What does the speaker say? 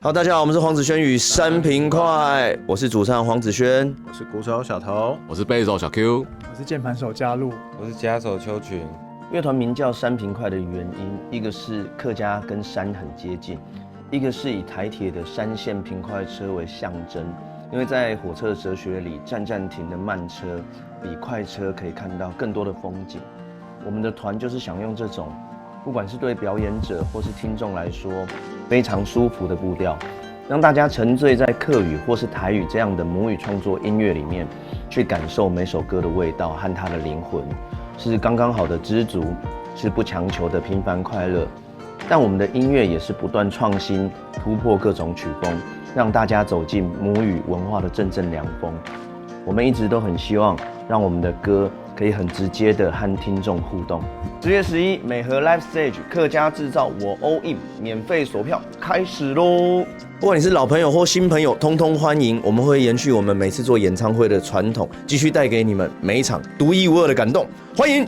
好，大家好，我们是黄子轩与山平快，我是主唱黄子轩，我是鼓手小头，我是贝手小 Q， 我是键盘手嘉璐，我是吉他手邱群。乐团名叫山平快的原因，一个是客家跟山很接近，一个是以台铁的山线平快车为象征。因为在火车的哲学里，站站停的慢车比快车可以看到更多的风景。我们的团就是想用这种，不管是对表演者或是听众来说，非常舒服的步调，让大家沉醉在客语或是台语这样的母语创作音乐里面，去感受每首歌的味道和它的灵魂。是刚刚好的知足，是不强求的平凡快乐。但我们的音乐也是不断创新，突破各种曲风，让大家走进母语文化的阵阵凉风。我们一直都很希望让我们的歌可以很直接的和听众互动。10月11美和 Live Stage 客家制造我 all in 免费锁票开始咯！不管你是老朋友或新朋友，通通欢迎。我们会延续我们每次做演唱会的传统，继续带给你们每一场独一无二的感动。欢迎！